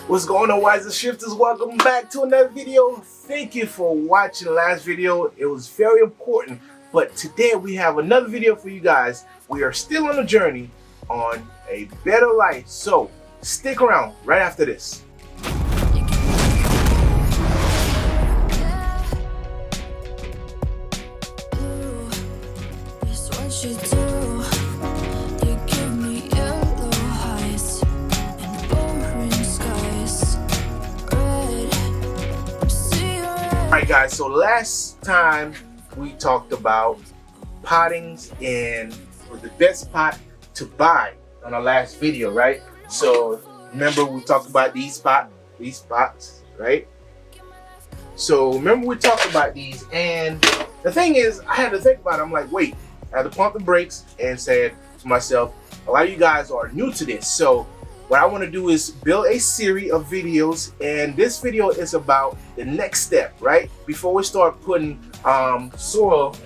What's going on, Wisershifters? Welcome back to another video. Thank you for watching the last video. It was very important. But today we have another video for you guys. We are still on a journey on a better life. So stick around right after this. Alright guys, so last time we talked about pottings and the best pot to buy on our last video, right? So remember we talked about these pots, right? So remember we talked about these, and the thing is, I had to think about it. I'm like, wait, I had to pump the brakes and said to myself, a lot of you guys are new to this, so what I want to do is build a series of videos, and this video is about the next step, right? Before we start putting soil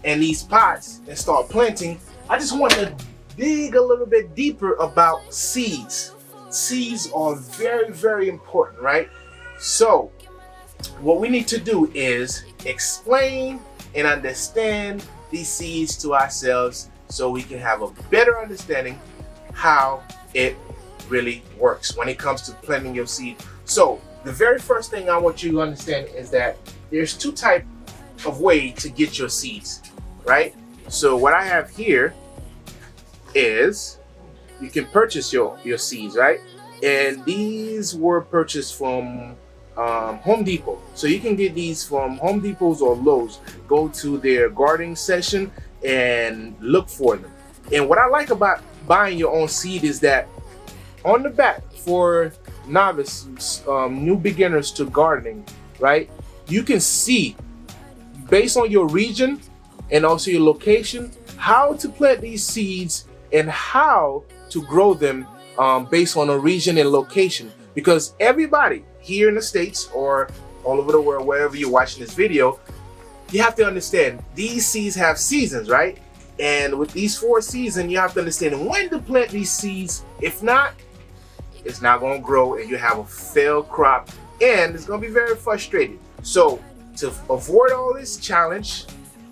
in these pots and start planting, I just want to dig a little bit deeper about seeds. Seeds are very, very important, right? So what we need to do is explain and understand these seeds to ourselves so we can have a better understanding how it really works when it comes to planting your seed. So the very first thing I want you to understand is that there's two types of way to get your seeds, right? So what I have here is you can purchase your seeds, right? And these were purchased from Home Depot. So you can get these from Home Depots or Lowe's. Go to their gardening section and look for them. And what I like about buying your own seed is that on the back, for novices, new beginners to gardening, right, you can see based on your region and also your location how to plant these seeds and how to grow them based on a region and location. Because everybody here in the States or all over the world, wherever you're watching this video, you have to understand these seeds have seasons, right? And with these 4 seasons, you have to understand when to plant these seeds. If not, it's not going to grow and you have a failed crop, and it's going to be very frustrating. So to avoid all this challenge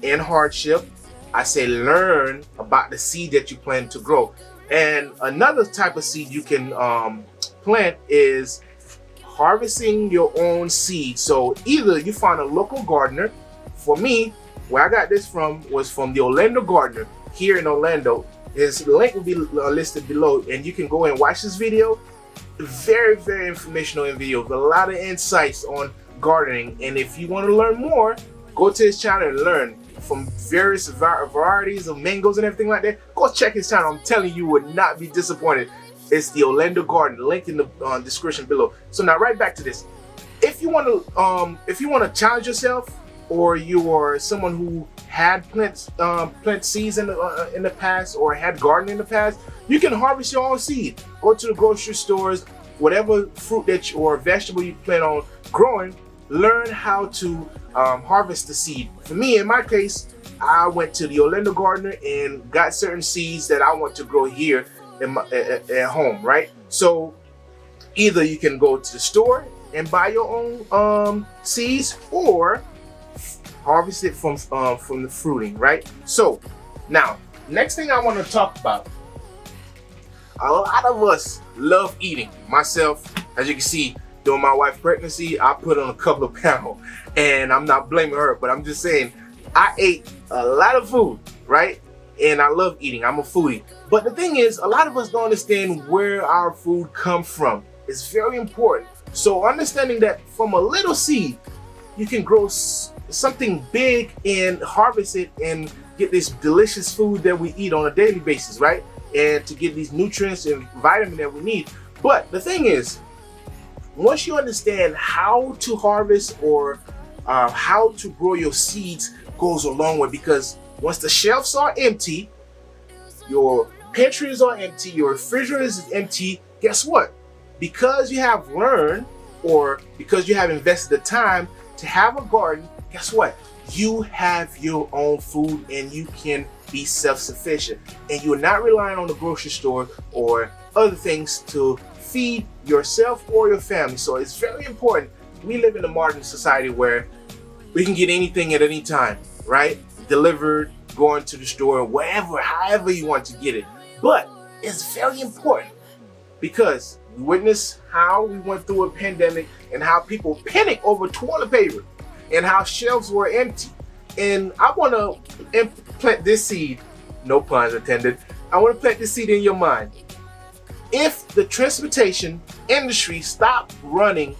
and hardship, I say learn about the seed that you plan to grow. And another type of seed you can plant is harvesting your own seed. So either you find a local gardener. For me, where I got this from was from the Orlando Gardener here in Orlando. His link will be listed below, and you can go and watch this video. Very, very informational video with a lot of insights on gardening. And if you want to learn more, go to his channel and learn from various varieties of mangoes and everything like that. Go check his channel. I'm telling you, you would not be disappointed. It's the Orlando Gardener, link in the description below. So now right back to this. If you want to challenge yourself, or you are someone who had plant seeds in the past or had gardening in the past, you can harvest your own seed. Go to the grocery stores, whatever fruit that or vegetable you plan on growing, learn how to harvest the seed. For me, in my case, I went to the Orlando Gardener and got certain seeds that I want to grow here in at home, right? So either you can go to the store and buy your own seeds, or harvest it from the fruiting, right? So now, next thing I want to talk about, a lot of us love eating. Myself, as you can see, during my wife's pregnancy, I put on a couple of pounds, and I'm not blaming her, but I'm just saying I ate a lot of food, right? And I love eating. I'm a foodie. But the thing is, a lot of us don't understand where our food comes from. It's very important. So understanding that from a little seed, you can grow something big and harvest it and get this delicious food that we eat on a daily basis, right? And to get these nutrients and vitamins that we need. But the thing is, once you understand how to harvest or how to grow your seeds, goes a long way, because once the shelves are empty, your pantries are empty, your refrigerator is empty, guess what? Because you have learned, or because you have invested the time to have a garden, guess what? You have your own food and you can be self-sufficient. And you're not relying on the grocery store or other things to feed yourself or your family. So it's very important. We live in a modern society where we can get anything at any time, right? Delivered, going to the store, wherever, however you want to get it. But it's very important because we witnessed how we went through a pandemic and how people panicked over toilet paper and how shelves were empty. And I want to plant this seed, no puns intended. I want to plant this seed in your mind. If the transportation industry stopped running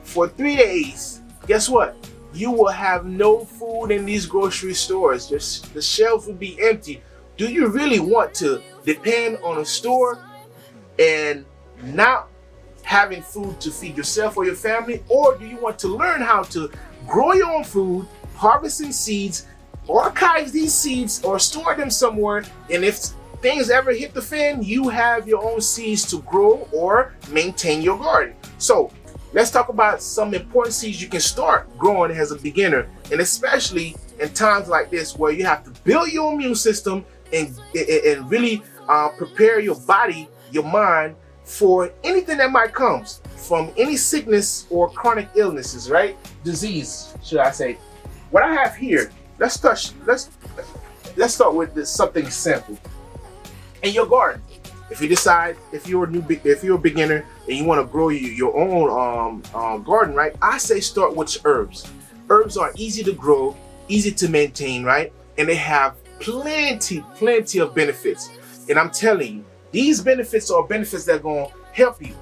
for 3 days, guess what? You will have no food in these grocery stores. The shelves will be empty. Do you really want to depend on a store and not having food to feed yourself or your family? Or do you want to learn how to grow your own food, harvesting seeds, archive these seeds or store them somewhere, and if things ever hit the fan, you have your own seeds to grow or maintain your garden? So let's talk about some important seeds you can start growing as a beginner, and especially in times like this where you have to build your immune system and really prepare your body, your mind for anything that might come from any sickness or chronic illnesses, right? Disease, should I say. What I have here, let's start with this, something simple. In your garden, if you decide, if you're a beginner and you want to grow your own garden, right? I say start with herbs. Herbs are easy to grow, easy to maintain, right? And they have plenty of benefits. And I'm telling you, these benefits are benefits that are going to help you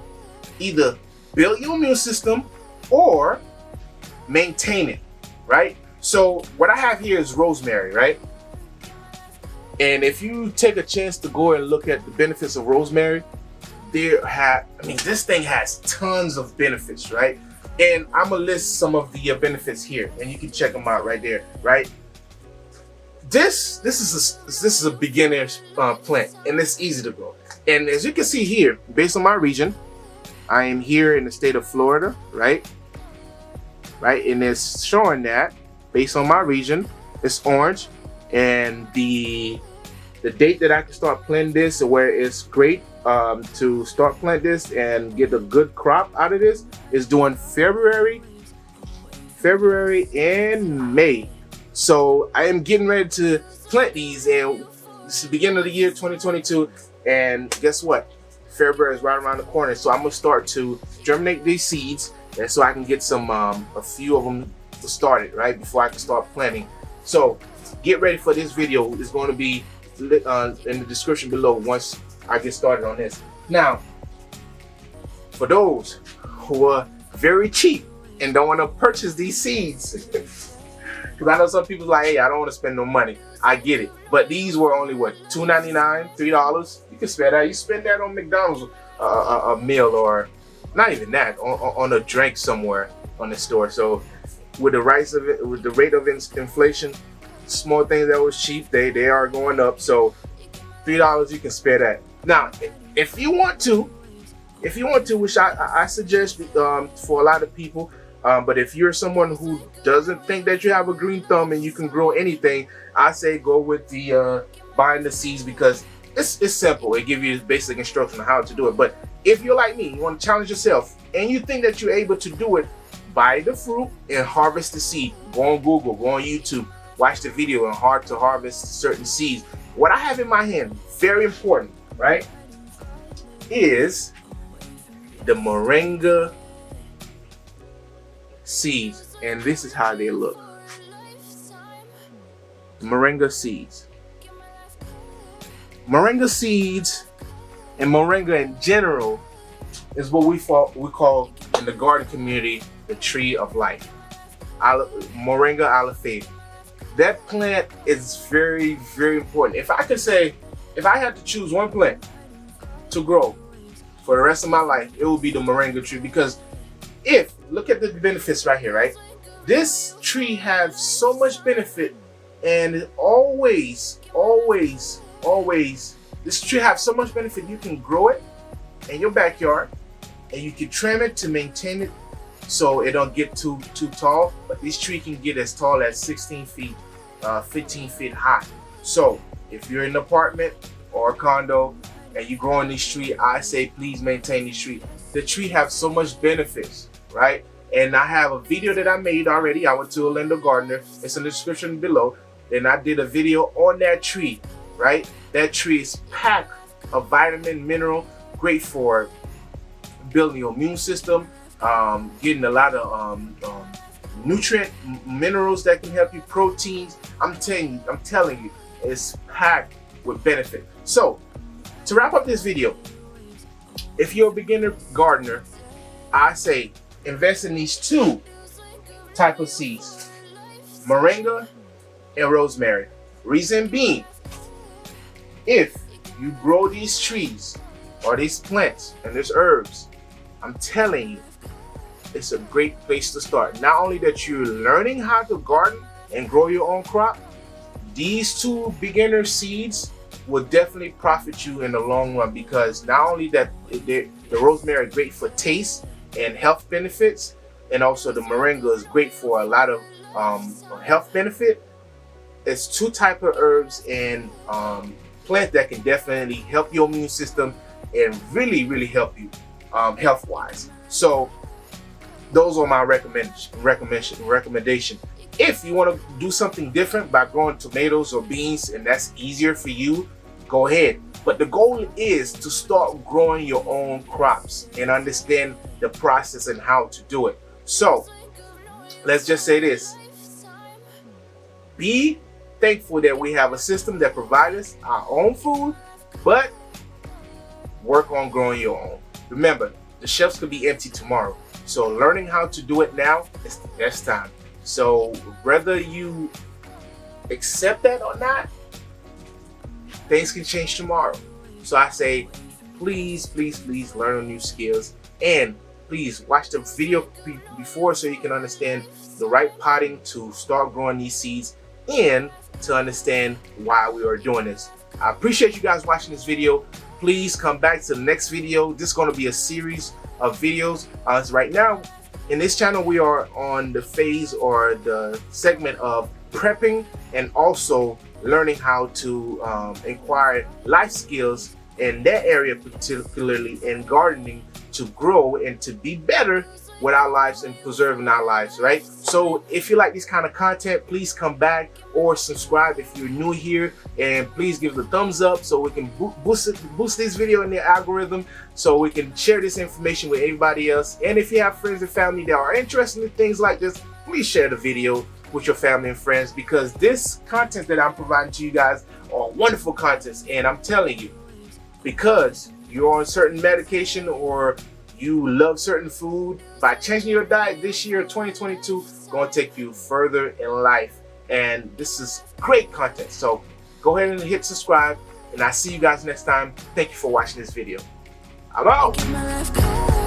either build your immune system or maintain it, right? So what I have here is rosemary, right? And if you take a chance to go and look at the benefits of rosemary, this thing has tons of benefits, right? And I'm gonna list some of the benefits here, and you can check them out right there, right? This is a beginner's plant, and it's easy to grow. And as you can see here, based on my region, I am here in the state of Florida, right? And it's showing that based on my region, it's orange, and the date that I can start planting this, or where it's great to start plant this and get a good crop out of this, is during February and May. So I am getting ready to plant these, and this is the beginning of the year 2022, and guess what? February is right around the corner, so I'm gonna start to germinate these seeds, and so I can get some a few of them started, right, before I can start planting. So get ready for this video. It's going to be in the description below once I get started on this. Now, for those who are very cheap and don't want to purchase these seeds, because I know some people like, hey, I don't want to spend no money. I get it, but these were only what, $2.99, $3. You can spend that. You spend that on McDonald's a meal, or not even that, on a drink somewhere on the store. So with the rate of inflation, small things that was cheap, they are going up. So $3, you can spare that. Now, if you want to, which I suggest for a lot of people, but if you're someone who doesn't think that you have a green thumb and you can grow anything, I say go with the buying the seeds, because it's simple. It gives you basic instruction on how to do it. But if you're like me, you want to challenge yourself and you think that you're able to do it, buy the fruit and harvest the seed. Go on Google, go on YouTube, watch the video on how to harvest certain seeds. What I have in my hand, very important, right, is the Moringa seeds, and this is how they look. Moringa seeds. Moringa seeds and Moringa in general is what we call in the garden community the tree of life. Moringa aloe. That plant is very, very important. If I could say, if I had to choose one plant to grow for the rest of my life, it would be the Moringa tree. Because look at the benefits right here, right? This tree has so much benefit, and always, this tree has so much benefit. You can grow it in your backyard, and you can trim it to maintain it so it don't get too tall. But this tree can get as tall as 16 feet, 15 feet high. So if you're in an apartment or a condo and you grow in this tree, I say please maintain this tree. the tree have so much benefits, right? And I have a video that I made already. I went to Orlando Gardener. It's in the description below. And I did a video on that tree, right? That tree is packed of vitamin, mineral, great for building your immune system, getting a lot of nutrient minerals that can help you, proteins. I'm telling you, it's packed with benefit. So to wrap up this video, if you're a beginner gardener, I say invest in these two type of seeds, Moringa and Rosemary. Reason being, if you grow these trees or these plants and these herbs, I'm telling you, it's a great place to start. Not only that you're learning how to garden and grow your own crop, these two beginner seeds will definitely profit you in the long run, because not only that the rosemary is great for taste and health benefits, and also the moringa is great for a lot of health benefit. It's two type of herbs and plants that can definitely help your immune system and really help you health wise. So those are my recommendation. If you want to do something different by growing tomatoes or beans, and that's easier for you, go ahead. But the goal is to start growing your own crops and understand the process and how to do it. So let's just say this: be thankful that we have a system that provides us our own food, but work on growing your own. Remember, the shelves could be empty tomorrow. So learning how to do it now is the best time. So whether you accept that or not, things can change tomorrow. So I say, please learn new skills, and please watch the video before so you can understand the right potting to start growing these seeds and to understand why we are doing this. I appreciate you guys watching this video. Please come back to the next video. This is going to be a series of videos. Right now in this channel we are on the phase or the segment of prepping and also learning how to acquire life skills in that area, particularly in gardening, to grow and to be better with our lives and preserving our lives, right? So if you like this kind of content, please come back or subscribe if you're new here, and please give the thumbs up so we can boost this video in the algorithm, so we can share this information with everybody else. And if you have friends and family that are interested in things like this, please share the video with your family and friends, because this content that I'm providing to you guys are wonderful contents. And I'm telling you, because you're on certain medication or you love certain food, by changing your diet this year, 2022, going to take you further in life. And this is great content. So go ahead and hit subscribe, and I'll see you guys next time. Thank you for watching this video. I'm out.